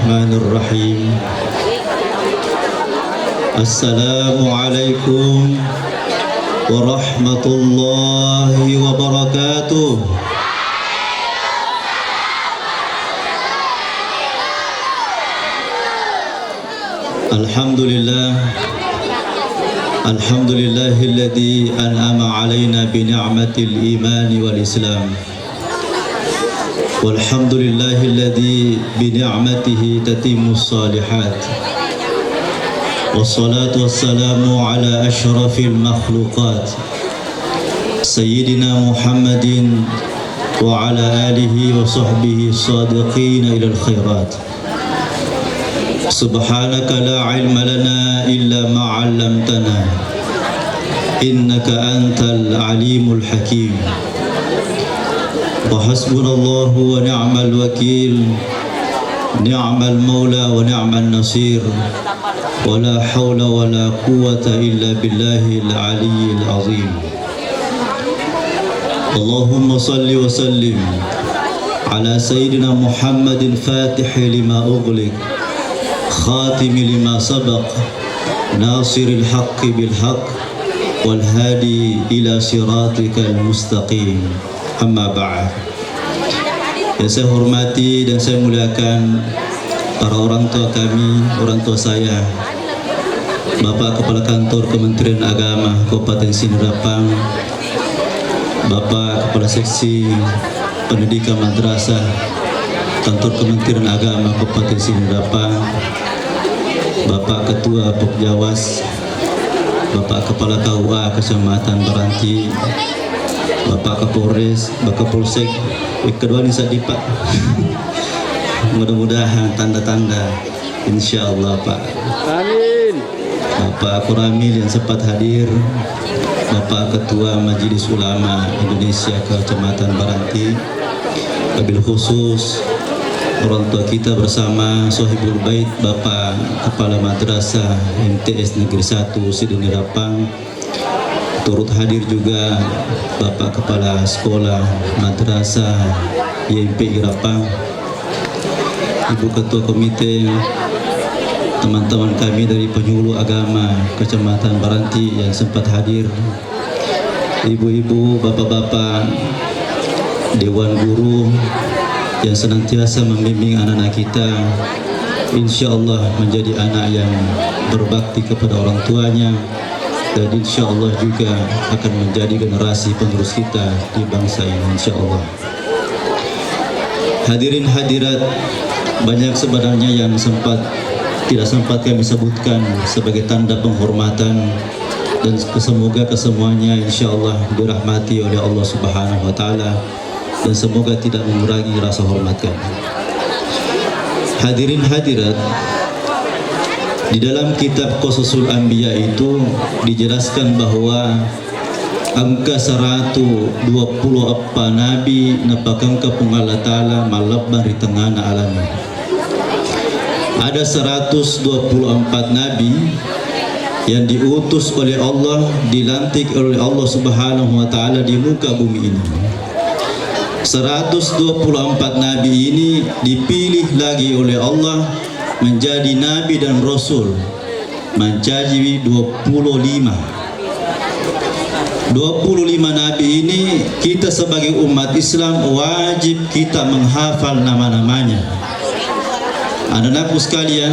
Bismillahirrahmanirrahim. Assalamualaikum warahmatullahi wabarakatuh. Alhamdulillah, alhamdulillahilladzi an'ama alaina bi ni'matil iman wal islam. Walhamdulillahilladzi bi ni'matihi tatimmus shalihat. Wassalatu wassalamu ala asyrafil makhluqat Sayyidina Muhammadin wa ala alihi wa sahbihi sadiqina ilal khairat. Subhanaka la ilma lana illa ma 'allamtana innaka antal alimul hakim. Wa hasbunallahu wa ni'mal wakil, ni'mal maula wa ni'mal nasir, wa la hawla wa la quwwata illa billahil aliyyil azim. Allahumma salli wa sallim ala sayyidina Muhammadin fatihi lima ughliq, khatimi lima sabaq, nasiril haqqi bil haqq, wal hadi ila siratikal mustaqim. Amma ba'd. Yang saya hormati dan saya muliakan para orang tua kami, orang tua saya, Bapak Kepala Kantor Kementerian Agama Kabupaten Sinarapang, Bapak Kepala Seksi Pendidikan Madrasah Kantor Kementerian Agama Kabupaten Sinarapang, Bapak Ketua Popjawas, Bapak Kepala KUA Kecamatan Baranti, Bapak Kapolres, Bapak Kapolsek, kedua ini saya Pak. Mudah-mudahan tanda-tanda, insya Allah Pak. Amin. Bapak Koramil yang sempat hadir, Bapak Ketua Majelis Ulama Indonesia Kecamatan Baranti, wabil khusus orang tua kita bersama Sohibul Bait, Bapak Kepala Madrasah MTS Negeri 1 Sidini Rapang. Turut hadir juga Bapak Kepala Sekolah Madrasah YMP Irapang, Ibu Ketua Komite, teman-teman kami dari penyuluh agama Kecamatan Baranti yang sempat hadir, ibu-ibu, bapak-bapak, dewan guru yang senantiasa membimbing anak-anak kita, insya Allah menjadi anak yang berbakti kepada orang tuanya, dan insya Allah juga akan menjadi generasi penerus kita di bangsa ini, insya Allah. Hadirin hadirat, banyak sebenarnya yang tidak sempat kami sebutkan sebagai tanda penghormatan, dan semoga kesemuanya insya Allah dirahmati oleh Allah Subhanahu Wa Taala, dan semoga tidak mengurangi rasa hormat kami. Hadirin hadirat, di dalam kitab Qasasul Anbiya itu dijelaskan bahwa angka 120 apa nabi napakang kapung Allah Ta'ala malabban di tengah alami. Ada 124 nabi yang diutus oleh Allah, dilantik oleh Allah Subhanahu Wa Ta'ala di muka bumi ini. 124 nabi ini dipilih lagi oleh Allah menjadi nabi dan rasul, menjadi 25 nabi ini. Kita sebagai umat Islam wajib kita menghafal nama-namanya. Anak-anakku sekalian,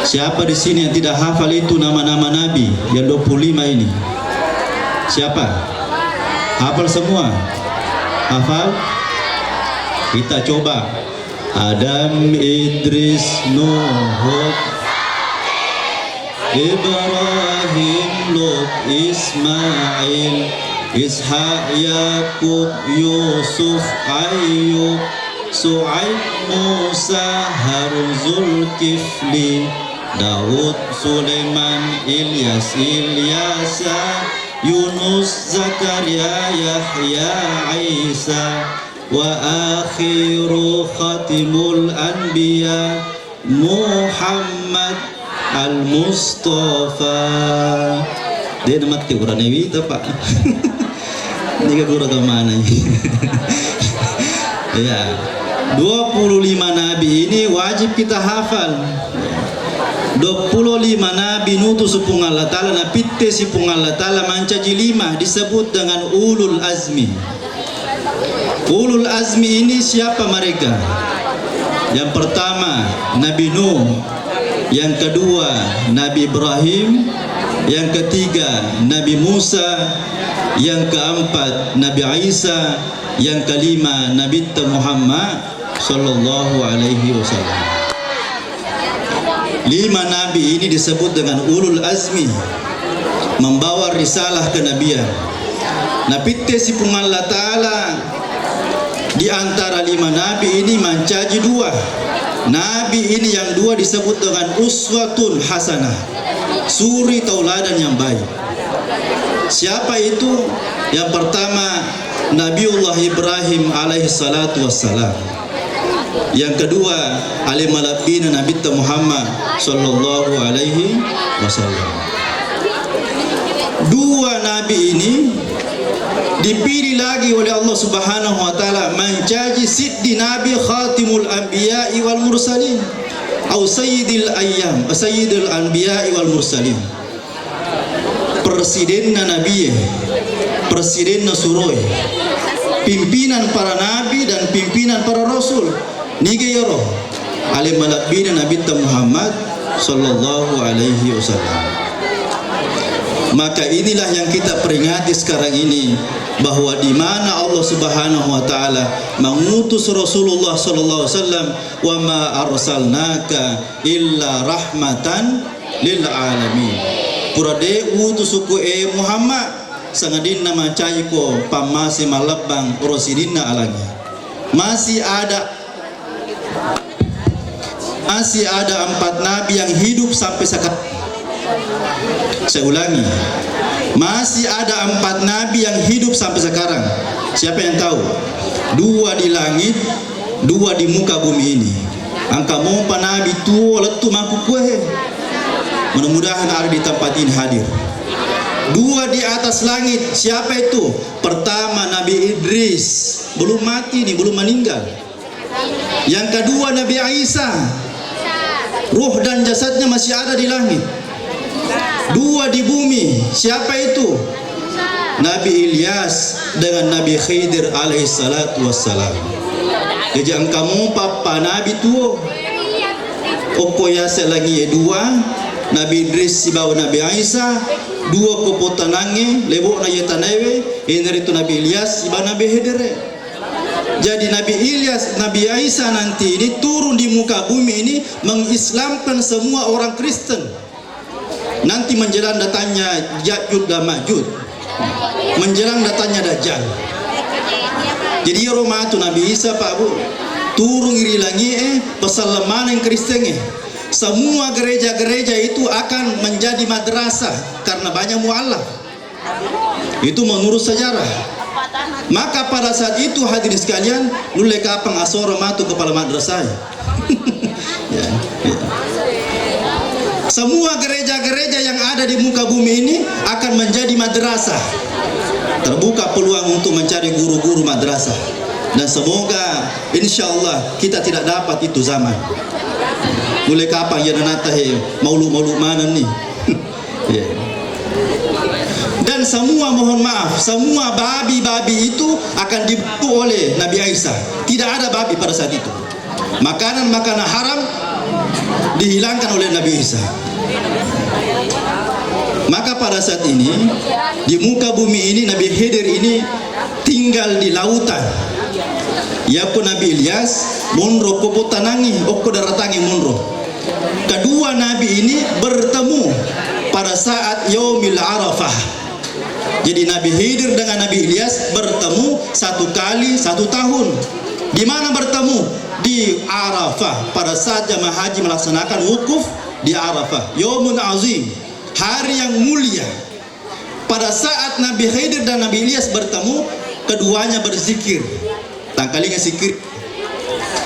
siapa di sini yang tidak hafal itu nama-nama nabi yang 25 ini? Siapa? Hafal semua? Hafal? Kita coba. Adam, Idris, Nuh, Ibrahim, Lut, Ismail, Ishaq, Yakub, Yusuf, Ayyub, Su'aib, Musa, Harun, Zulkifli, Daud, Sulaiman, Ilyas, Ilyasa, Yunus, Zakaria, Yahya, Isa, wa akhiru khatimul anbiya Muhammad al-Mustafa. Dia namat ke Quran ini Pak. Ini ke Quran kemana ini? Ya, 25 nabi ini wajib kita hafal. 25 nabi nutu supung Allah Ta'ala na pitte sipung Allah Ta'ala mancaji 5 disebut dengan ulul azmi. Ulul azmi ini siapa mereka? Yang pertama Nabi Nuh, yang kedua Nabi Ibrahim, yang ketiga Nabi Musa, yang keempat Nabi Isa, yang kelima Nabi Muhammad sallallahu alaihi wasallam. 5 nabi ini disebut dengan ulul azmi, membawa risalah kenabian. Napitte sipung Allah Ta'ala di antara 5 nabi ini mencaji 2. Nabi ini yang 2 disebut dengan uswatun hasanah, suri tauladan yang baik. Siapa itu? Yang pertama Nabiullah Ibrahim alaihi salatu wassalam. Yang kedua alimalabina Nabi Muhammad sallallahu alaihi wasallam. 2 nabi ini dipilih lagi oleh Allah Subhanahu wa taala menjadi siddi nabi khatimul anbiya'i wal mursalin atau sayyidil ayyam, sayyidul anbiya'i wal mursalin. Presidenna nabi, presidenna suroi, pimpinan para nabi dan pimpinan para rasul. Nigayaro alim malabina Nabi Muhammad sallallahu alaihi wasallam. Maka inilah yang kita peringati sekarang ini, bahwa di mana Allah Subhanahu wa taala mengutus Rasulullah sallallahu alaihi wasallam, wa ma arsalnaka illa rahmatan lil alamin. Purade utusuku Muhammad sangadinna macai ko pamasi malabang rosidinna alagi. Masih ada 4 nabi yang hidup sampai sekarang. Saya ulangi, masih ada 4 nabi yang hidup sampai sekarang. Siapa yang tahu? 2 di langit, 2 di muka bumi ini. Angka mompa nabi tua letu maku kue. Mudah-mudahan ada di tempat ini hadir. 2 di atas langit. Siapa itu? Pertama Nabi Idris, belum mati nih, belum meninggal. Yang kedua Nabi Isa, ruh dan jasadnya masih ada di langit. 2 di bumi. Siapa itu? Nabi Ilyas dengan Nabi Khidir alaihi salatu wassalam. Jadi angkamu papa Nabi tuo Oko yasa lagi 2 Nabi Idris sibawa Nabi Isa 2 kopotanange lebo na yetanewe ini itu Nabi Ilyas sibawa Nabi Hedere. Jadi Nabi Ilyas, Nabi Isa nanti ini turun di muka bumi ini mengislamkan semua orang Kristen. Nanti menjelang datangnya Ya'juj dan Ma'juj, menjelang datangnya Dajjal. Jadi Roma itu Nabi Isa Pak Bu turun iri lagi pesalaman yang Kristen semua gereja-gereja itu akan menjadi madrasah karena banyak mualaf. Itu menurut sejarah. Maka pada saat itu hadirin sekalian, lule kapang asoro matu kepala madrasah. Ya. Semua gereja-gereja yang ada di muka bumi ini akan menjadi madrasah. Terbuka peluang untuk mencari guru-guru madrasah. Dan semoga insya Allah kita tidak dapat itu zaman. Lule kapang ya nanata maulu-maulu mana nih. Ya. Dan semua mohon maaf, semua babi-babi itu akan dibunuh oleh Nabi Isa. Tidak ada babi pada saat itu. Makanan-makanan haram dihilangkan oleh Nabi Isa. Maka pada saat ini di muka bumi ini Nabi Khidir ini tinggal di lautan. Ya pun Nabi Ilyas munro kopo tanangi okko daratangi munro. Kedua nabi ini bertemu pada saat Yaumil Arafah. Jadi Nabi Khidir dengan Nabi Ilyas bertemu 1 kali 1 tahun. Di mana bertemu? Di Arafah. Pada saat jamaah haji melaksanakan wukuf di Arafah. Yaumun azim, hari yang mulia. Pada saat Nabi Khidir dan Nabi Ilyas bertemu, keduanya berzikir. Tangkalinya zikir.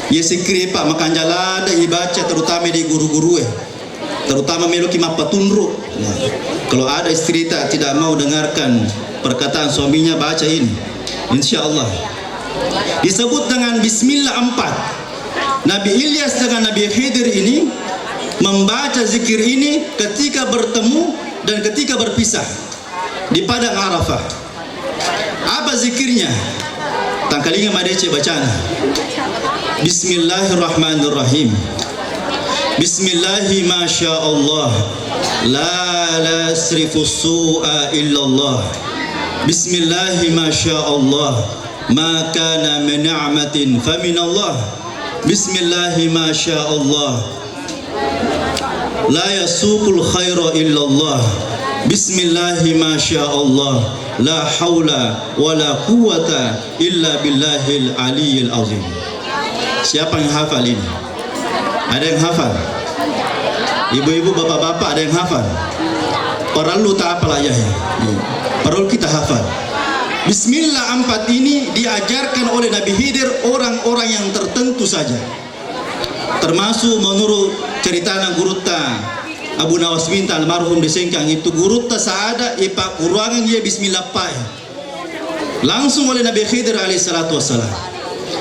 Ya zikir Pak makan jalan ibaca terutama di guru-guru terutama meloki mapatunru. Ya. Kalau ada istri tidak mau dengarkan perkataan suaminya baca ini, insya Allah. Disebut dengan Bismillah 4. Nabi Ilyas dengan Nabi Khidir ini membaca zikir ini ketika bertemu dan ketika berpisah di padang Arafah. Apa zikirnya? Tangkalinga madece bacana. Bismillahirrahmanirrahim. Bismillahi masya Allah, la yasrifu su'a illallah. Bismillahi masya Allah, ma kana min ni'matin fa min Allah. Bismillahi masya Allah, la yasuqul khaira illallah. Bismillahi masya Allah, la haula wa la quwata illa billahil aliyil azim. Siapa yang hafal ini? Ada yang hafal? Ibu-ibu, bapak-bapak, ada yang hafal? Perlu tak apalah ya? Perlu kita hafal. Bismillah 4 ini diajarkan oleh Nabi Khidir orang-orang yang tertentu saja. Termasuk menurut cerita gurutta Abu Nawas Minta almarhum disengkang itu, gurutta saada ipa kurangan dia Bismillah pai. Langsung oleh Nabi Khidir alaihi salatu wassalam.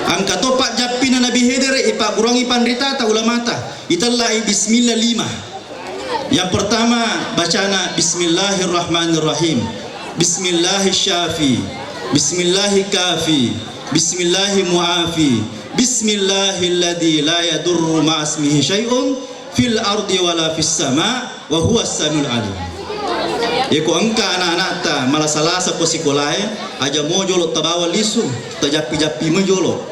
Angka topak japina Nabi Khidir ipa kurangi pandrita ta ulamata. Itallai Bismillah 5. Yang pertama bacana Bismillahirrahmanirrahim. Bismillahirrahmanirrahim. Bismillahikafi. Bismillahimuafi. Bismillahilladzi la yadurru ma'asmihi syai'un fil ardi wala fis sama wa huwas samiul alim. Eko angka anak-anak ta malah salasa posikolai aja mojolo tabawa lisu tajapi-japi mojolo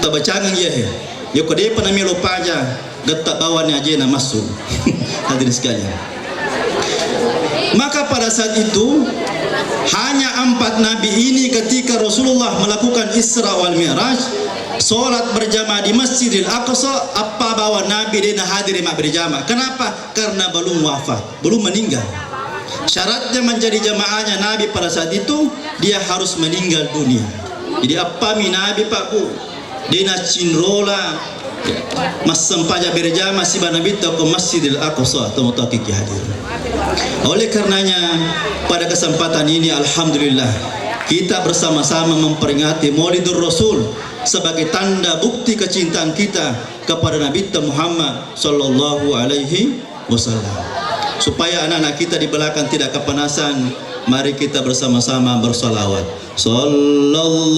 tabacangan ye. Eko de panamelo paja getak bawanya aja na masuk. Hadirin sekalian. Maka pada saat itu hanya 4 nabi ini ketika Rasulullah melakukan Isra wal Mi'raj, solat berjamaah di Masjidil Aqsa, apa bawa nabi dena hadir mak berjamaah. Kenapa? Karena belum wafat, belum meninggal. Syaratnya menjadi jamaahnya nabi pada saat itu dia harus meninggal dunia. Jadi apa mi nabi pakku dena cinrola mas sempaja berjamaah si nabi ke Masjidil Aqsa atau mutakiki hadir. Oleh karenanya pada kesempatan ini alhamdulillah kita bersama-sama memperingati Maulidur Rasul sebagai tanda bukti kecintaan kita kepada Nabi Muhammad sallallahu alaihi wasallam. Supaya anak-anak kita di belakang tidak kepanasan, mari kita bersama-sama bersalawat. Sallallahu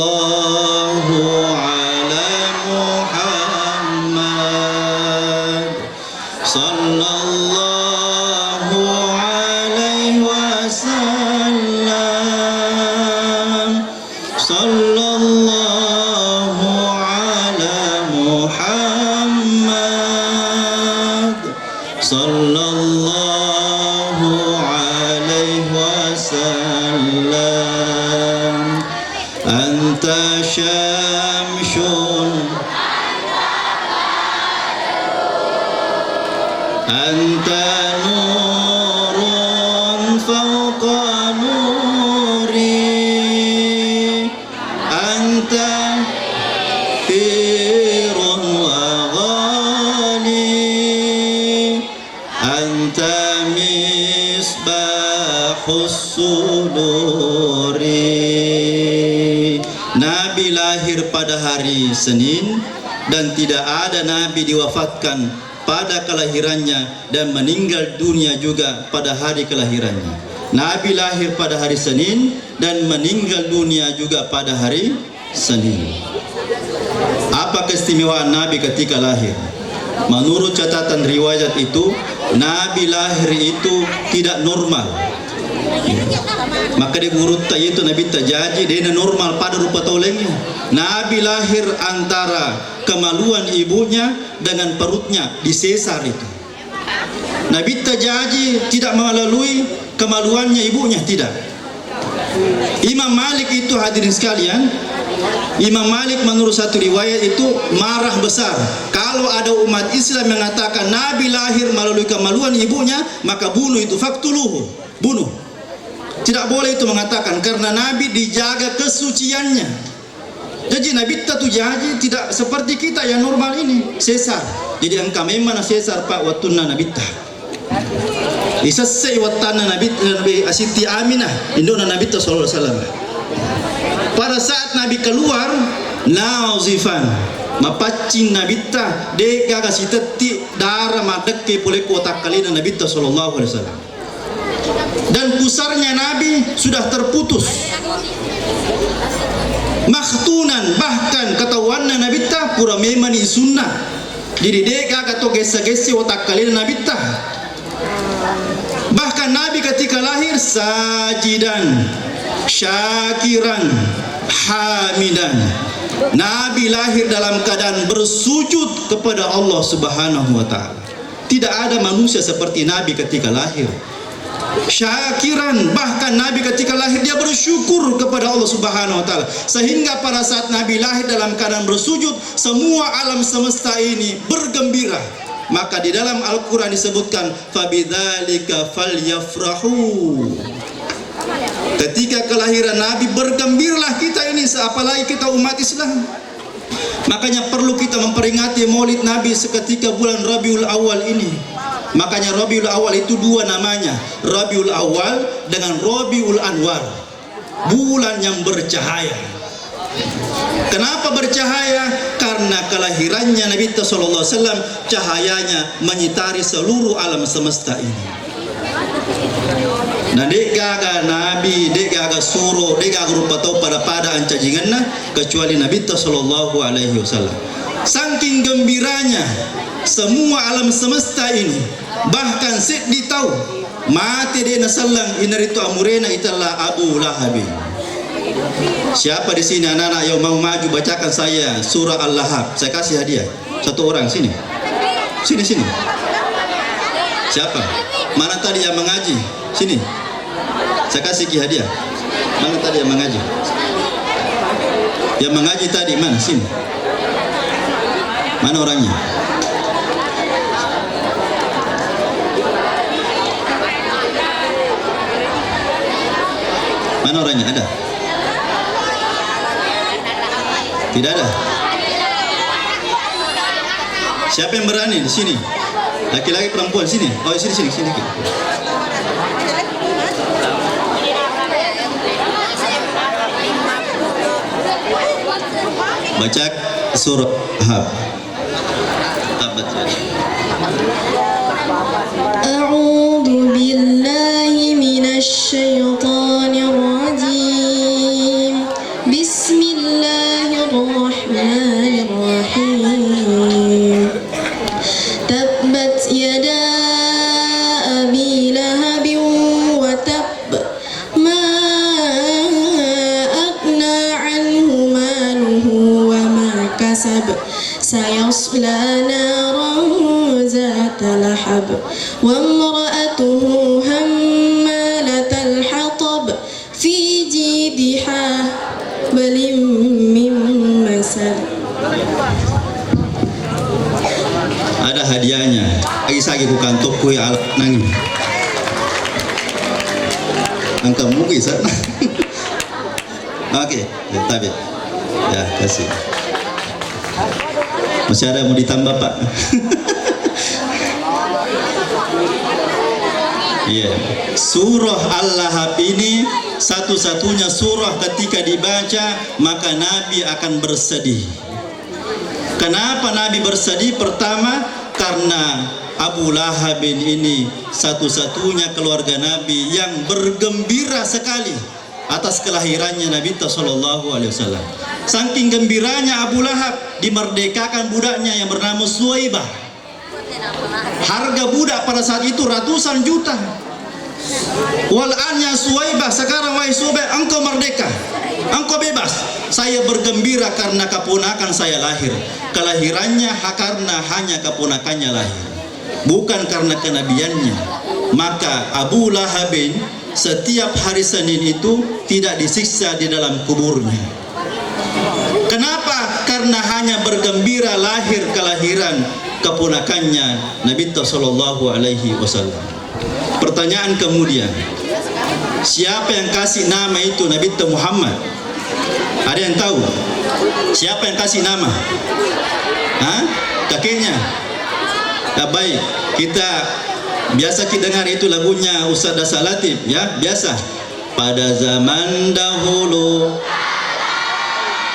ala Muhammad. Sallallahu alaihi wasallam. Sallallahu ala Muhammad. Sallallahu alaihi wasallam. Anta syamsun, anta nurun fawqa nuri, anta firun wa ghali, anta misbahus suduri. Nabi lahir pada hari Senin dan tidak ada nabi diwafatkan pada kelahirannya dan meninggal dunia juga pada hari kelahirannya. Nabi lahir pada hari Senin dan meninggal dunia juga pada hari Senin. Apa keistimewaan Nabi ketika lahir? Menurut catatan riwayat itu, Nabi lahir itu tidak normal. Maka di gurutta itu Nabi tajaji dia normal pada rupa tolengnya. Nabi lahir antara kemaluan ibunya dengan perutnya di sesar itu. Nabi tajaji tidak melalui kemaluannya ibunya, tidak. Imam Malik itu hadirin sekalian, Imam Malik menurut satu riwayat itu marah besar kalau ada umat Islam mengatakan Nabi lahir melalui kemaluan ibunya, maka bunuh itu, faktuluhu, bunuh. Tidak boleh itu mengatakan, karena Nabi dijaga kesuciannya. Jadi Nabi itu jadi tidak seperti kita yang normal ini, sesar. Jadi engkau memang sesar pak watunna Nabi ta. Isasai watana Nabi Siti Aminah indona Nabi sallallahu alaihi wasallam. Pada saat Nabi keluar nazifan mapacin nabita de gaga sitati dara madekke pole kota kalina nabita sallallahu alaihi wasallam. Dan pusarnya Nabi sudah terputus, makhtunan, bahkan ketahuanna nabita pura memani sunnah. Jadi deka kato gesa-gesi otak kalian nabita. Bahkan Nabi ketika lahir sajidan, syakiran, hamidan. Nabi lahir dalam keadaan bersujud kepada Allah Subhanahu wa taala. Tidak ada manusia seperti Nabi ketika lahir. Syakiran, bahkan Nabi ketika lahir dia bersyukur kepada Allah Subhanahu wa taala, sehingga pada saat Nabi lahir dalam keadaan bersujud, semua alam semesta ini bergembira. Maka di dalam Al-Qur'an disebutkan fabidzalika falyafrahu. Ketika kelahiran Nabi bergembiralah kita ini, apalagi kita umat Islam. Makanya perlu kita memperingati Maulid Nabi seketika bulan Rabiul Awal ini. Makanya Rabiul Awal itu dua namanya, Rabiul Awal dengan Rabiul Anwar, bulan yang bercahaya. Kenapa bercahaya? Karena kelahirannya Nabi sallallahu alaihi wasallam cahayanya menyitari seluruh alam semesta ini. Nah, dek gaga Nabi, dek gaga suro, dek gaga rupa tau pada ancajinganna kecuali Nabi sallallahu alaihi wasallam. Saking gembiranya semua alam semesta ini, bahkan sedih tahu mati dia nasallang inaritu amurena italah Abu Lahab. Siapa di sini anak-anak yang mau maju bacakan saya surah Al-Lahab? Saya kasih hadiah satu orang sini. Sini. Siapa? Mana tadi yang mengaji? Sini. Saya kasih hadiah. Mana tadi yang mengaji? Yang mengaji tadi mana? Sini. Mana orangnya? Mana orangnya? Ada? Tidak ada. Siapa yang berani di sini? Laki-laki perempuan sini. Oh, sini. Baca surah Hab. A'udzu billahi minasy syaithanir rajim. Bismillahirrahmanirrahim. Tabbat yada abi lahabin wa tabb. Ma aghna anhu maluhu wa ma kasab. Sayasla naran zata lahab. Wa imra'atuhu hammalatal hatab. Fi jidha balim min masad. Ada hadiahnya. Lagi ku kantuk kue alat nangis. Angka mungkin sana. Oke, tapi ya kasih. Masih ada mau ditambah Pak? Iya. Surah Al-Lahab ini satu-satunya surah ketika dibaca maka Nabi akan bersedih. Kenapa Nabi bersedih? Pertama, karena Abu Lahab ini satu-satunya keluarga Nabi yang bergembira sekali atas kelahirannya Nabi sallallahu alaihi wasallam. Saking gembiranya Abu Lahab dimerdekakan budaknya yang bernama Suwaibah. Harga budak pada saat itu ratusan juta. Wal'annya Suwaibah, sekarang wahai Suwaibah, engkau merdeka, engkau bebas. Saya bergembira karena keponakan saya lahir. Kelahirannya karena hanya keponakannya lahir, bukan karena kenabiannya. Maka Abu Lahab setiap hari Senin itu tidak disiksa di dalam kuburnya. Kenapa? Karena hanya bergembira lahir kelahiran keponakannya Nabi sallallahu alaihi wasallam. Pertanyaan kemudian, siapa yang kasih nama itu Nabi Muhammad? Ada yang tahu? Siapa yang kasih nama? Hah? Kakeknya? Ya, baik, biasa kita dengar itu lagunya Ustaz Dasa Latif, ya, biasa. Pada zaman dahulu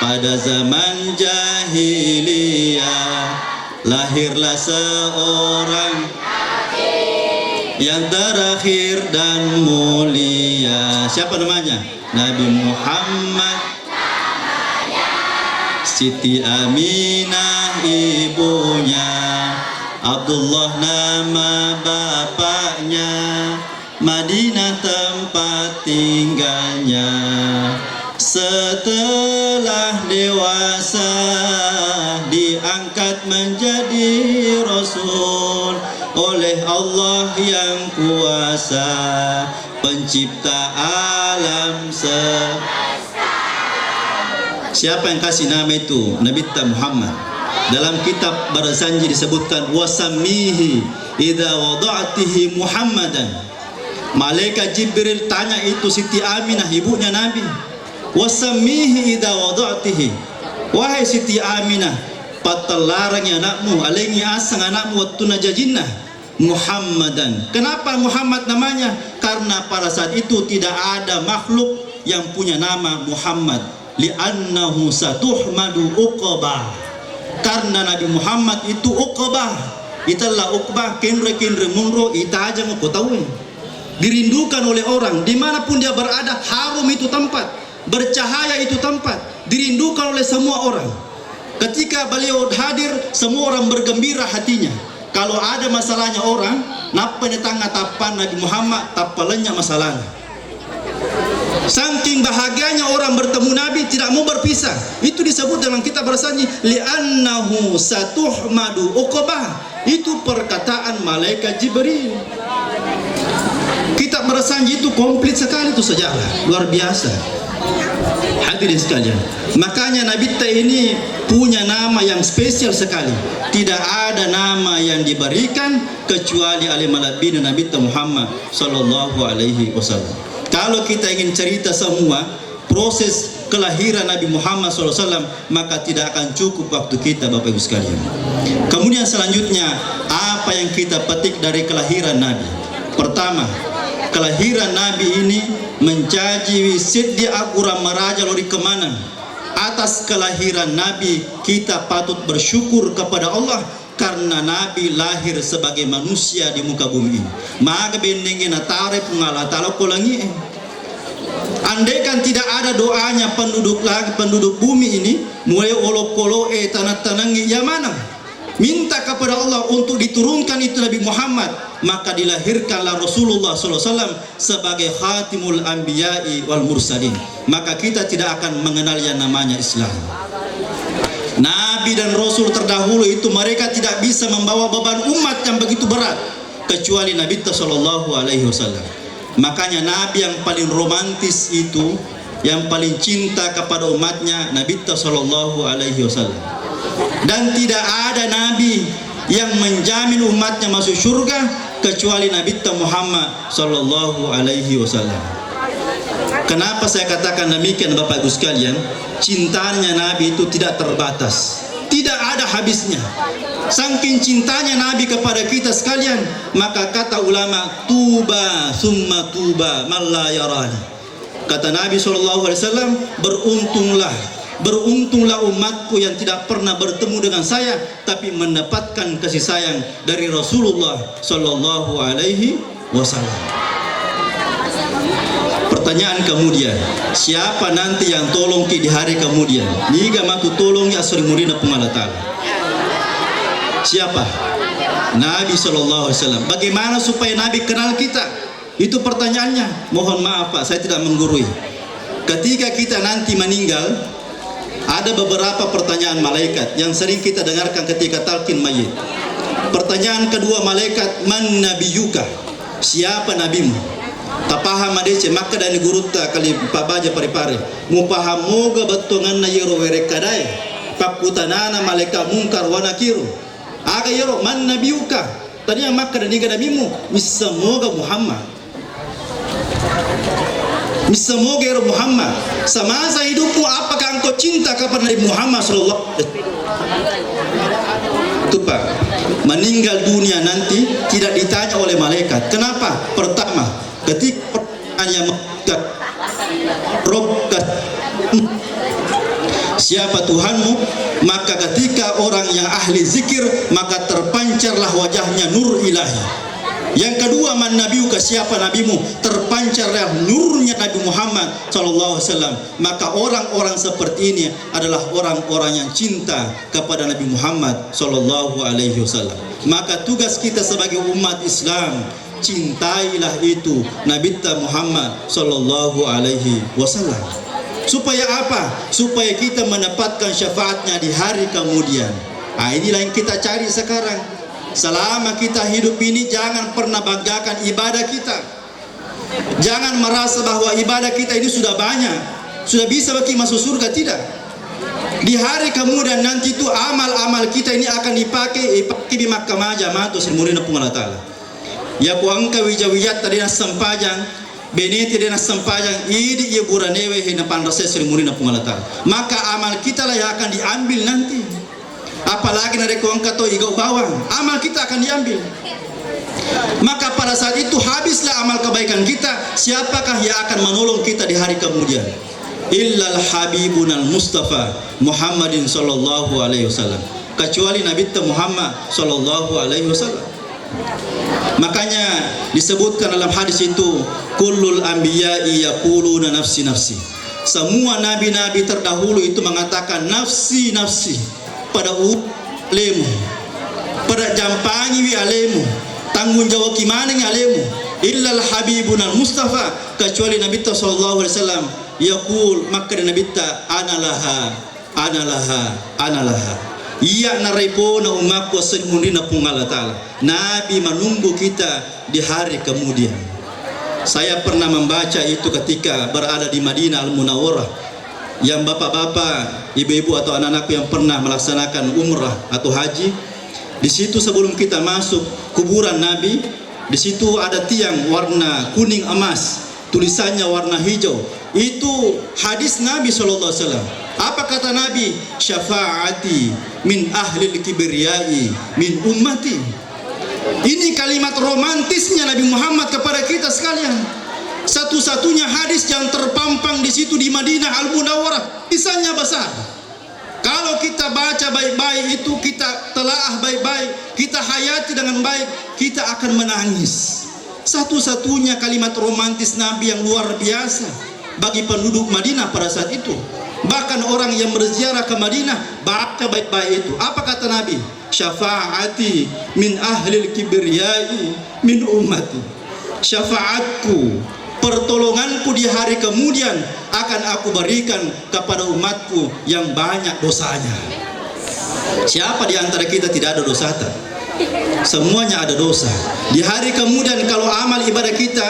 pada zaman jahiliyah lahirlah seorang yang terakhir dan mulia. Siapa namanya? Nabi Muhammad. Siti Aminah ibunya, Abdullah nama bapaknya, Madinah tempat tinggalnya. Setelah dewasa diangkat menjadi Rasul oleh Allah yang kuasa, pencipta alam semesta. Siapa yang kasih nama itu? Nabi Muhammad. Dalam kitab Barzanji disebutkan wasammihi idza wada'tihi Muhammadan. Malaikat Jibril tanya itu Siti Aminah ibunya Nabi. Wasammihi idza wada'tihi. Wahai Siti Aminah, patalarang anakmu, alengi asang anakmu waktu najajinnah Muhammadan. Kenapa Muhammad namanya? Karena pada saat itu tidak ada makhluk yang punya nama Muhammad. Li'annahu satuhmadu uqbah. Karena Nabi Muhammad itu uqbah. Itulah uqbah kenre munro ita aja mau tahu. Dirindukan oleh orang dimanapun dia berada, harum itu tempat, bercahaya itu tempat, dirindukan oleh semua orang. Ketika beliau hadir, semua orang bergembira hatinya. Kalau ada masalahnya orang, napa di tengah tapan Nabi Muhammad, tapalnya masalahnya. Saking bahagianya orang bertemu Nabi, tidak mau berpisah. Itu disebut dalam kitab Barzanji, li'annahu satuhmadu uqbah. Itu perkataan malaikat Jibril. Kitab Barzanji itu komplit sekali, itu sejarah luar biasa. Hadirin sekalian, makanya Nabi ini punya nama yang spesial sekali. Tidak ada nama yang diberikan kecuali oleh Nabi Muhammad sallallahu alaihi wasallam. Kalau kita ingin cerita semua proses kelahiran Nabi Muhammad SAW, maka tidak akan cukup waktu kita, Bapak Ibu sekalian. Kemudian selanjutnya, apa yang kita petik dari kelahiran Nabi? Pertama, kelahiran Nabi ini menjadi siddi akura meraja lori kemana. Atas kelahiran Nabi kita patut bersyukur kepada Allah, karena Nabi lahir sebagai manusia di muka bumi ini. Maka bendengin atare pungala talo kolangi. Andaikan tidak ada doanya penduduk bumi ini, mulai olok-kolo tanah-tanangi ya mana? Minta kepada Allah untuk diturunkan itu Nabi Muhammad, maka dilahirkanlah Rasulullah SAW sebagai khatimul anbiya'i wal mursalin. Maka kita tidak akan mengenal yang namanya Islam. Nabi dan Rasul terdahulu itu mereka tidak bisa membawa beban umat yang begitu berat kecuali Nabi Sallallahu Alaihi Wasallam. Makanya Nabi yang paling romantis itu, yang paling cinta kepada umatnya, Nabi Sallallahu Alaihi Wasallam. Dan tidak ada Nabi yang menjamin umatnya masuk surga kecuali Nabi Muhammad Sallallahu Alaihi Wasallam. Kenapa saya katakan demikian, Bapak Ibu sekalian? Cintanya Nabi itu tidak terbatas, tidak ada habisnya. Saking cintanya Nabi kepada kita sekalian, maka kata ulama, tuba summa tuba man la yarani. Kata Nabi SAW, beruntunglah umatku yang tidak pernah bertemu dengan saya, tapi mendapatkan kasih sayang dari Rasulullah Sallallahu Alaihi Wasallam. Pertanyaan kemudian, siapa nanti yang tolong di hari kemudian? Niga matu tolong ya Sri Murina Pengalatala. Siapa? Nabi Sallallahu Alaihi Wasallam. Bagaimana supaya Nabi kenal kita? Itu pertanyaannya. Mohon maaf Pak, saya tidak menggurui. Ketika kita nanti meninggal, ada beberapa pertanyaan malaikat yang sering kita dengarkan ketika talqin mayit. Pertanyaan kedua malaikat, man nabiyuka? Siapa nabimu? Tapaham adece maka dan guruta kali pabaja pare-pare mu paham moga betongan na yero were kadai pakutanana malaika mungkar wa nakiru aga yero man nabiyuka tadi yang maka dan nabimu misamoga Muhammad, misamoga yero Muhammad. Semasa hidupmu apakah engkau cinta kepada Nabi Muhammad sallallahu alaihi wasallam? Itu Pak, meninggal dunia nanti tidak ditanya oleh malaikat. Kenapa? Pertama, ketika hanya siapa Tuhanmu, maka ketika orang yang ahli zikir, maka terpancarlah wajahnya nur ilahi. Yang kedua, man nabiuka, siapa nabimu, terpancarlah nurnya Nabi Muhammad SAW. Maka orang-orang seperti ini adalah orang-orang yang cinta kepada Nabi Muhammad SAW. Maka tugas kita sebagai umat Islam, cintailah itu Nabi Muhammad SAW. Supaya apa? Supaya kita mendapatkan syafaatnya di hari kemudian. Inilah yang kita cari sekarang. Selama kita hidup ini, jangan pernah banggakan ibadah kita. Jangan merasa bahwa ibadah kita ini sudah banyak, sudah bisa bagi masuk surga. Tidak. Di hari kemudian nanti itu amal-amal kita ini akan dipakai di mahkamah jamaah sir murina pung Allah Ta'ala. Ya ku angka wijawiyat tadi nas sempajang, beneti dena sempajang, idi ia buranewe hina panrasa sir murina pung Allah Ta'ala. Maka amal kita lah yang akan diambil nanti. Apalagi nare kuangka to igau bawang, amal kita akan diambil. Maka pada saat itu habislah amal kebaikan kita. Siapakah yang akan menolong kita di hari kemudian? Illal habibunal Mustafa Muhammadin sallallahu alaihi wasallam. Kecuali Nabi Muhammad sallallahu alaihi wasallam. Makanya disebutkan dalam hadis itu, kullul anbiya'i yaquluna nafsi nafsi. Semua nabi-nabi terdahulu itu mengatakan nafsi nafsi. Pada alemu, pada jampangi wi alemu, tanggung jawab gimana nih alemu. Illal habibunal Mustafa, kecuali Nabi sallallahu alaihi wasallam, yaqul, maka Nabi analaha analaha analaha. Iya narepona umatku semurina pung Allah Ta'ala. Nabi menunggu kita di hari kemudian. Saya pernah membaca itu ketika berada di Madinah Al-Munawwarah. Yang bapak-bapak, ibu-ibu atau anak-anakku yang pernah melaksanakan umrah atau haji, di situ sebelum kita masuk kuburan Nabi, di situ ada tiang warna kuning emas, tulisannya warna hijau. Itu hadis Nabi SAW. Apa kata Nabi? Syafaati min ahlil kibriyai min ummati. Ini kalimat romantisnya Nabi Muhammad kepada kita sekalian. Satu-satunya hadis yang terpampang di situ di Madinah Al-Munawwarah, kisahnya besar. Kalau kita baca baik-baik itu, kita telaah baik-baik, kita hayati dengan baik, kita akan menangis. Satu-satunya kalimat romantis Nabi yang luar biasa bagi penduduk Madinah pada saat itu. Bahkan orang yang berziarah ke Madinah baca baik-baik itu. Apa kata Nabi? Syafaati min ahlil kibriyai min ummati. Syafaatku, pertolonganku di hari kemudian akan aku berikan kepada umatku yang banyak dosanya. Siapa di antara kita tidak ada dosa? Semuanya ada dosa. Di hari kemudian kalau amal ibadah kita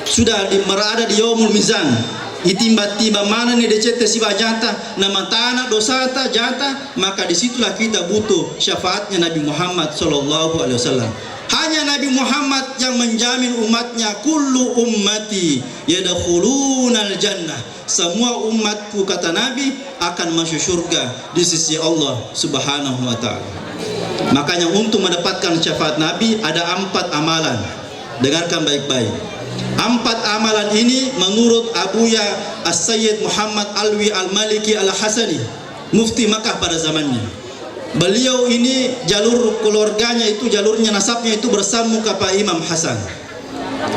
sudah berada di yaumul mizan, tiba-tiba mana nih DCT siba jata nama tanah dosa jata, maka disitulah kita butuh syafaatnya Nabi Muhammad SAW. Hanya Nabi Muhammad yang menjamin umatnya, kullu ummati yadkhulunal jannah. Semua umatku, kata Nabi, akan masuk surga di sisi Allah Subhanahu wa ta'ala. Makanya untuk mendapatkan syafaat Nabi ada 4 amalan. Dengarkan baik-baik. 4 amalan ini menurut Abuya As-Sayyid Muhammad Alwi Al-Maliki Al-Hasani, mufti Makkah pada zamannya. Beliau ini jalur keluarganya itu, jalurnya nasabnya itu bersambung kepada Imam Hasan,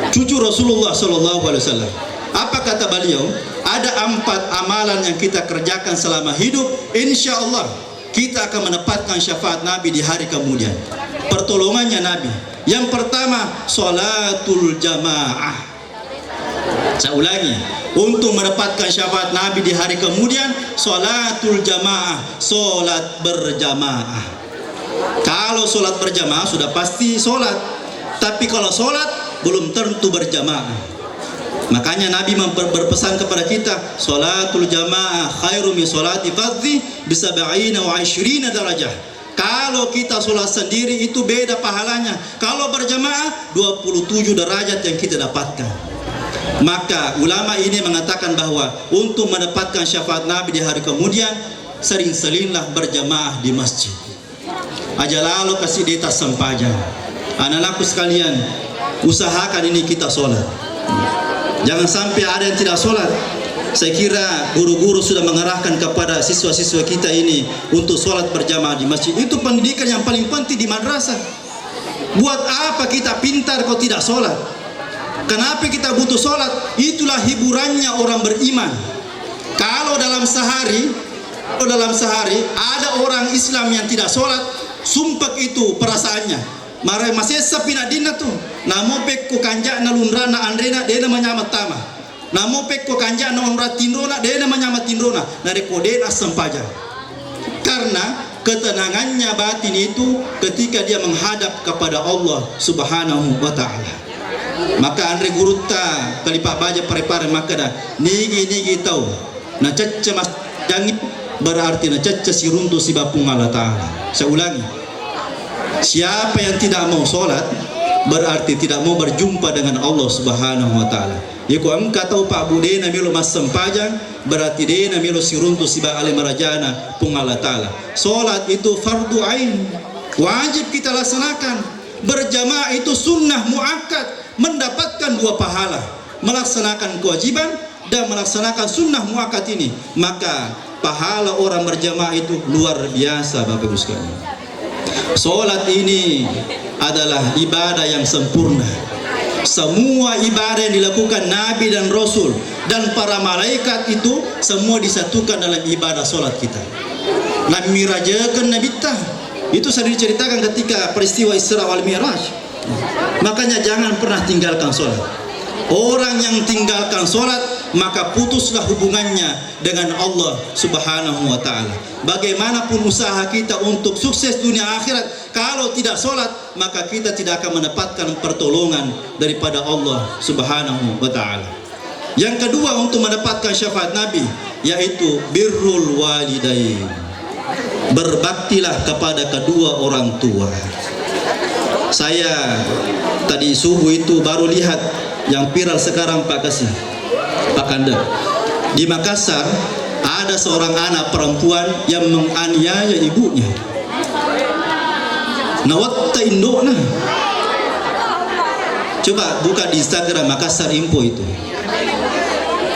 cucu Rasulullah SAW. Apa kata beliau? Ada 4 amalan yang kita kerjakan selama hidup, insya Allah kita akan mendapatkan syafaat Nabi di hari kemudian, pertolongannya Nabi. Yang pertama, sholatul jamaah. Saya ulangi, untuk mendapatkan syafaat Nabi di hari kemudian, sholatul jamaah, sholat berjamaah. Kalau sholat berjamaah sudah pasti sholat, tapi kalau sholat belum tentu berjamaah. Makanya Nabi berpesan kepada kita, sholatul jamaah khairu min sholati fardhi bisab'ina wa 20 darajah. Kalau kita sholat sendiri itu beda pahalanya, kalau berjamaah 27 derajat yang kita dapatkan. Maka ulama ini mengatakan bahwa untuk mendapatkan syafaat Nabi di hari kemudian, sering-seringlah berjamaah di masjid. Aja lalu kasih di atas sempajang. Anak-anakku sekalian, usahakan ini kita sholat. Jangan sampai ada yang tidak sholat. Saya kira guru-guru sudah mengarahkan kepada siswa-siswa kita ini untuk sholat berjamaah di masjid. Itu pendidikan yang paling penting di madrasah. Buat apa kita pintar kalau tidak sholat? Kenapa kita butuh sholat? Itulah hiburannya orang beriman. Kalau dalam sehari ada orang Islam yang tidak sholat, sumpah itu perasaannya. Mara masih sapina dina tu. Namo pekko kanja na lunra na andrena dia namanya matama. Namo pekko kanja na unra tindrona dia namanya matindrona. Nare kode asam paja. Karena ketenangannya batin itu ketika dia menghadap kepada Allah Subhanahu wa taala. Maka andre gurutta kalipa baja pare-pare maka dah nigi tahu. Na cacca mas jangit berarti na cacca si runtuh si bapung Allah taala. Saya ulangi. Siapa yang tidak mau sholat berarti tidak mau berjumpa dengan Allah Subhanahu wa taala. Ya ko angka tahu Pak Bude na milo mas sempajang berarti dia na milo si runtuh si ba ale marajana pung Allah taala. Sholat itu fardu ain, wajib kita laksanakan. Berjamaah itu sunnah muakkad, mendapatkan 2 pahala, melaksanakan kewajiban dan melaksanakan sunnah muakkad ini. Maka pahala orang berjamaah itu luar biasa Bapak Ibu sekalian. Sholat ini adalah ibadah yang sempurna. Semua ibadah yang dilakukan Nabi dan Rasul dan para malaikat itu semua disatukan dalam ibadah sholat kita. Nabi mirajakan Nabi tah. Itu sudah diceritakan ketika peristiwa Isra wal Mi'raj. Makanya jangan pernah tinggalkan sholat. Orang yang tinggalkan sholat maka putuslah hubungannya dengan Allah Subhanahu wa taala. Bagaimanapun usaha kita untuk sukses dunia akhirat, kalau tidak sholat maka kita tidak akan mendapatkan pertolongan daripada Allah Subhanahu wa taala. Yang kedua untuk mendapatkan syafaat Nabi yaitu birrul walidain. Berbaktilah kepada kedua orang tua. Saya tadi subuh itu baru lihat yang viral sekarang Pak Kasih, Pak Kanda. Di Makassar ada seorang anak perempuan yang menganiaya ibunya. Nawatta indona. Coba buka di Instagram Makassar Info itu.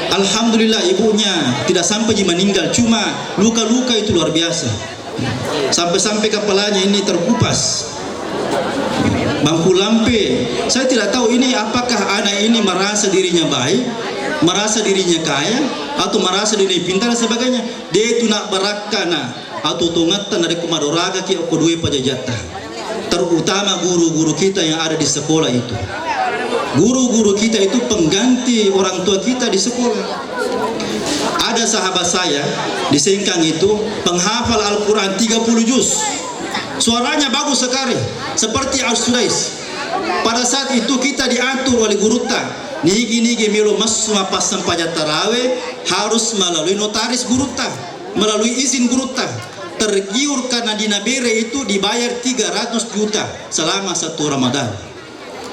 Alhamdulillah ibunya tidak sampai meninggal, cuma luka-luka itu luar biasa. Sampai-sampai kepalanya ini terkupas. Bangku lampe. Saya tidak tahu ini apakah anak ini merasa dirinya baik, merasa dirinya kaya, atau merasa dirinya pintar dan sebagainya. Dia itu nak barakana atau tungatan dari kumadoraga ki kodue pajajata. Terutama guru-guru kita yang ada di sekolah itu. Guru-guru kita itu pengganti orang tua kita di sekolah. Ada sahabat saya di Sengkang itu penghafal Al-Quran 30 juz. Suaranya bagus sekali seperti Al-Sudais. Pada saat itu kita diatur oleh guru ta. Nigi milo masuk pas sampainya taraweh harus melalui notaris guru ta, melalui izin guru ta. Tergiur karena di Nabere itu dibayar 300 juta selama 1 Ramadan.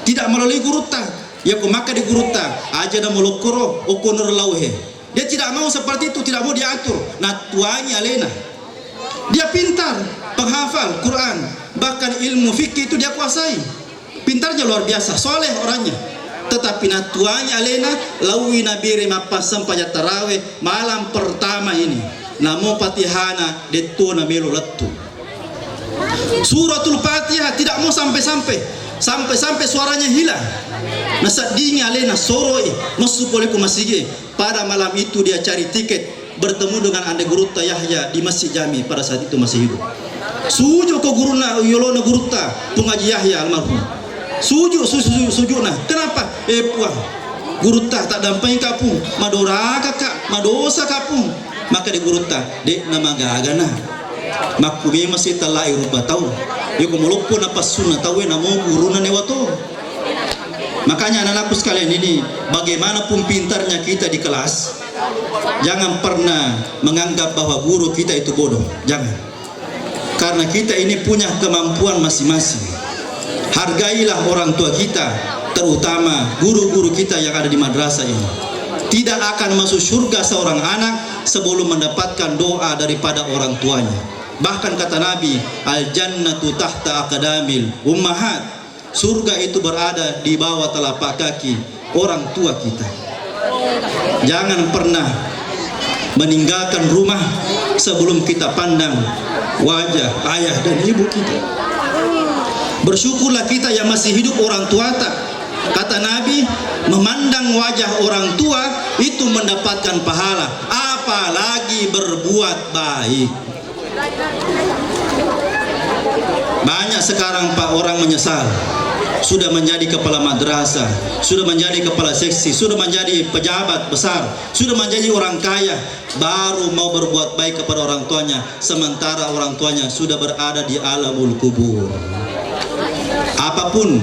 Tidak melalui guru ta. Ya ko maka di guru ta aja na molokoro okonor lauhe. Dia tidak mau seperti itu, tidak mau diatur. Nah tuanya Lena. Dia pintar, penghafal Quran, bahkan ilmu fikih itu dia kuasai. Pintarnya luar biasa, soleh orangnya. Tetapi natuanya Lena lawi nabire mapas sampai taraweh malam pertama ini. Namo Fatihana detu namelo letu. Suratul Fatihah tidak mau sampai suaranya hilang. Nasa dingin Lena soroi masuk boleh ke masjid. Pada malam itu dia cari tiket bertemu dengan ande guru Yahya di Masjid Jami, pada saat itu masih hidup. Suju ke guru na yolona guru ta pengaji Yahya almarhum. Suju na. Kenapa? Puah. Guru ta tak dampai kapung, madora kakak, madosa kapung. Maka di guru ta dek nama gagana. Makumi masih talai rupa tahu. Yo kumulupun apa sunnah tahu namo guru na newato. Makanya anak-anakku sekalian ini, bagaimanapun pintarnya kita di kelas, jangan pernah menganggap bahwa guru kita itu bodoh. Jangan. Karena kita ini punya kemampuan masing-masing. Hargailah orang tua kita, terutama guru-guru kita yang ada di madrasah ini. Tidak akan masuk surga seorang anak sebelum mendapatkan doa daripada orang tuanya. Bahkan kata Nabi, al-jannatu tahta aqdamil ummahat. Surga itu berada di bawah telapak kaki orang tua kita. Jangan pernah meninggalkan rumah sebelum kita pandang wajah ayah dan ibu kita. Bersyukurlah kita yang masih hidup orang tua tak. Kata Nabi, memandang wajah orang tua itu mendapatkan pahala, apalagi berbuat baik. Banyak sekarang Pak orang menyesal, sudah menjadi kepala madrasah, sudah menjadi kepala seksi, sudah menjadi pejabat besar, sudah menjadi orang kaya, baru mau berbuat baik kepada orang tuanya, sementara orang tuanya sudah berada di alamul kubur. Apapun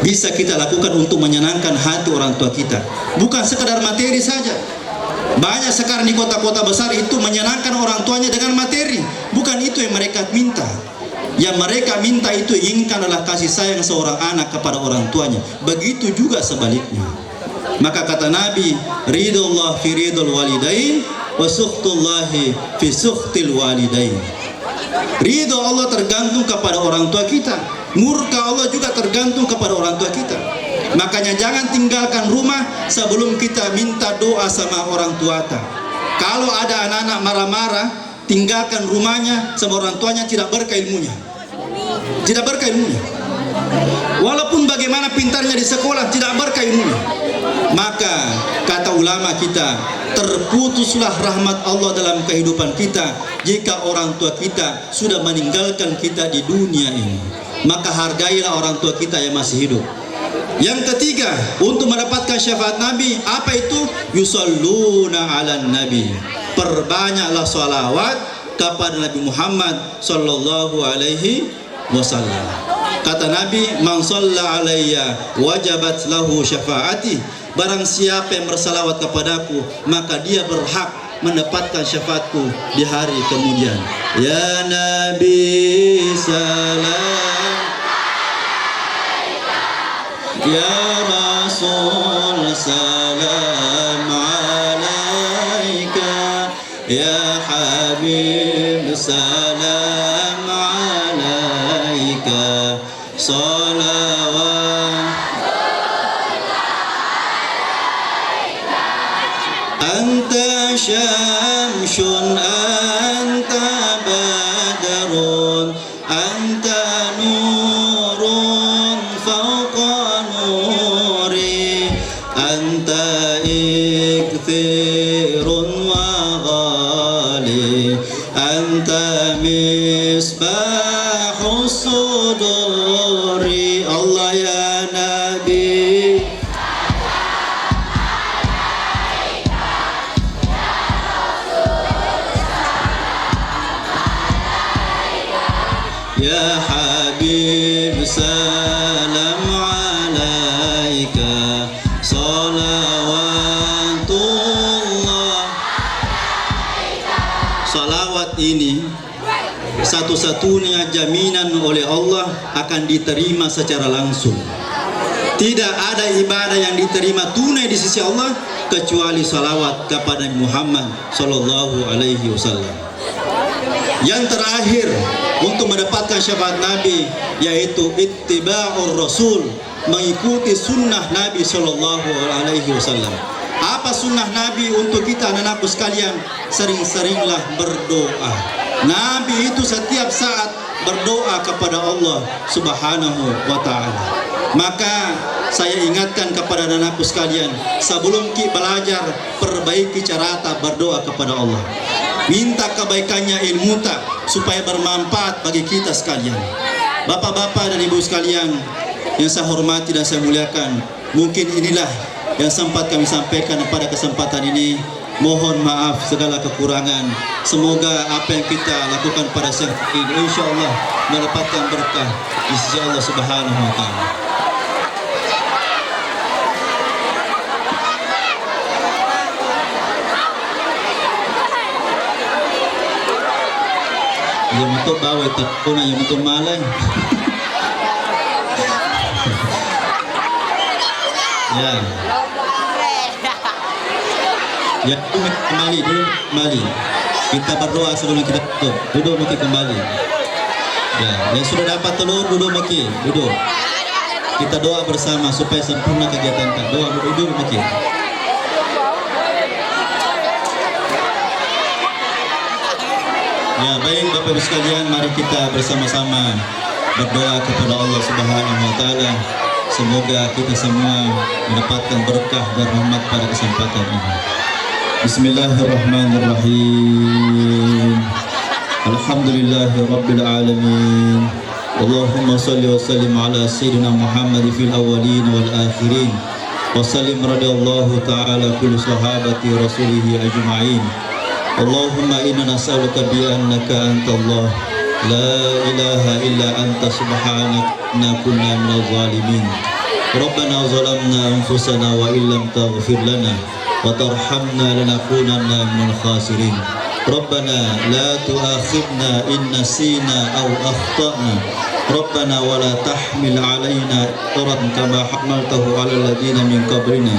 bisa kita lakukan untuk menyenangkan hati orang tua kita, bukan sekadar materi saja. Banyak sekarang di kota-kota besar itu menyenangkan orang tuanya dengan materi, bukan itu yang mereka minta. Yang mereka minta itu inginkan adalah kasih sayang seorang anak kepada orang tuanya. Begitu juga sebaliknya. Maka kata Nabi, ridullah fi ridul walidain wa sukhtullahi fi sukhtil walidain. Ridho Allah tergantung kepada orang tua kita, murka Allah juga tergantung kepada orang tua kita. Makanya jangan tinggalkan rumah sebelum kita minta doa sama orang tua. Kalau ada anak-anak marah-marah, tinggalkan rumahnya sama orang tuanya, tidak berkah ilmunya. Tidak berkah ilmunya. Walaupun bagaimana pintarnya di sekolah, tidak berkah ilmunya. Maka kata ulama kita, terputuslah rahmat Allah dalam kehidupan kita jika orang tua kita sudah meninggalkan kita di dunia ini. Maka hargailah orang tua kita yang masih hidup. Yang ketiga, untuk mendapatkan syafaat Nabi, apa itu? Yusalluna ala Nabi. Perbanyaklah salawat kepada Nabi Muhammad sallallahu alaihi wasallam. Kata Nabi, man shalla alayya wajabat lahu syafaati. Barang siapa yang bersalawat kepadaku, maka dia berhak mendapatkan syafaatku di hari kemudian. Ya Nabi salam, ya Rasul salam alaika, ya Habib salam alaika, salawat anta syamsun anta badrun anta nurun fawqa nuri anta ikthirun wa ghali anta misbahus suduri. Allah ya Nabi, ya Habib salam alaika, salawatullah. Salawat ini satu-satunya jaminan oleh Allah akan diterima secara langsung. Tidak ada ibadah yang diterima tunai di sisi Allah kecuali salawat kepada Muhammad sallallahu alaihi wasallam. Yang terakhir untuk mendapatkan syafaat Nabi yaitu ittiba'ur Rasul, mengikuti sunnah Nabi sallallahu alaihi wasallam. Apa sunnah Nabi untuk kita anak-anakku sekalian? Sering-seringlah berdoa. Nabi itu setiap saat berdoa kepada Allah Subhanahu wa ta'ala. Maka saya ingatkan kepada anak-anakku sekalian, sebelum kita belajar, perbaiki cara berdoa kepada Allah. Minta kebaikannya ilmu tak supaya bermanfaat bagi kita sekalian. Bapak-bapak dan ibu sekalian yang saya hormati dan saya muliakan, mungkin inilah yang sempat kami sampaikan pada kesempatan ini. Mohon maaf segala kekurangan. Semoga apa yang kita lakukan pada siang ini insya Allah mendapatkan berkah di sisi Allah Subhanahu wa ta'ala. Yang untuk bawa takuna, yang untuk malai. Ya. Ya, kembali dulu, kembali. Kita berdoa sebelum kita tutup. Duduk mungkin kembali. Ya, yang sudah dapat telur duduk mungkin, duduk. Kita doa bersama supaya sempurna kegiatan kita. Doa duduk mungkin. Ya, baik Bapak Ibu sekalian, mari kita bersama-sama berdoa kepada Allah Subhanahu wa taala. Semoga kita semua mendapatkan berkah dan rahmat pada kesempatan ini. Bismillahirrahmanirrahim. Alhamdulillahirabbil alamin. Allahumma shalli wa sallim ala sayyidina Muhammad fil awwalin wal akhirin. Wa sallim radhiyallahu ta'ala kulli sahabati rasulih ajma'in. Allahumma inna nas'aluka bi annaka antallah la ilaha illa anta subhanaka kunna minaz zalimin. Rabbana zalamna anfusana wa illam taghfir lana wa tarhamna lanakunanna minal khasirin. Rabbana la tu'akhidna in nasina aw akhtana. Rabbana wa la tahmil alaina isran kama hamaltahu 'alal ladzina min qablina.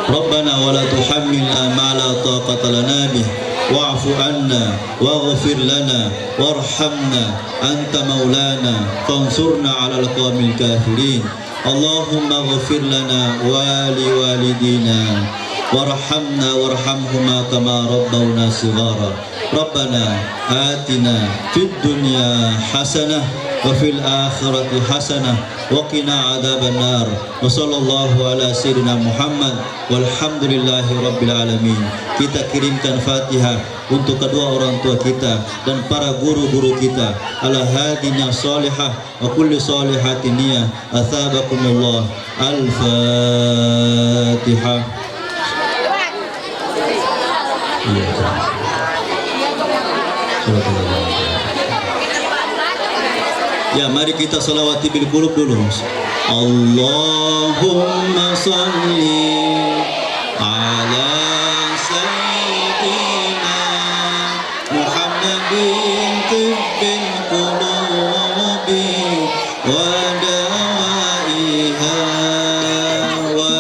Rabbana wa la tuhammilna ma la taqata lana bih wa'fu 'anna waghfir lana warhamna anta maulana fansurna 'alal qaumil kafirin. Allahumma ighfir lana wa li walidina warhamna warhamhuma kama rabbawna shighara. Rabbana atina fid dunya hasanah wa fil akhirati hasanah wa qina adzabannar. Wa sallallahu ala sayyidina Muhammad walhamdulillahi rabbil alamin. Kita kirimkan Fatihah untuk kedua orang tua kita dan para guru-guru kita. Ala hadina salihah wa kulli salihatin niyah. Athabakumullah. Al-Fatihah. Ya, mari kita salawati bil qulub dulu. Allahumma shalli ala sayyidina Muhammadin tibbil qulubi wa dawaiha wa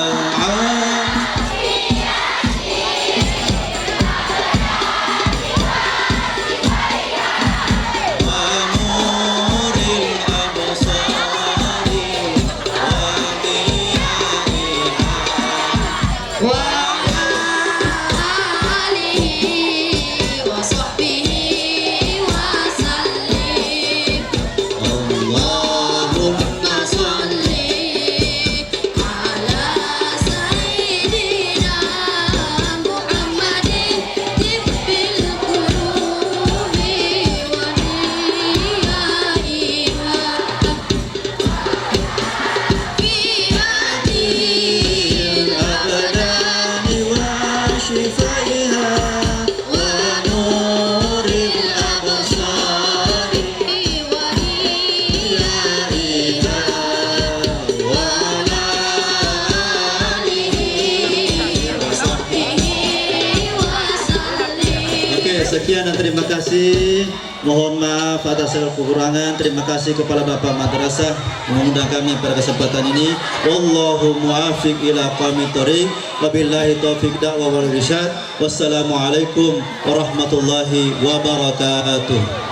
sekian dan terima kasih. Mohon maaf atas segala kekurangan. Terima kasih kepada Bapak Madrasah mengundang kami pada kesempatan ini. Wallahu muwaffiq ila aqwamit thoriq. Wabillahi taufiq wal irsyad. Wassalamualaikum warahmatullahi wabarakatuh.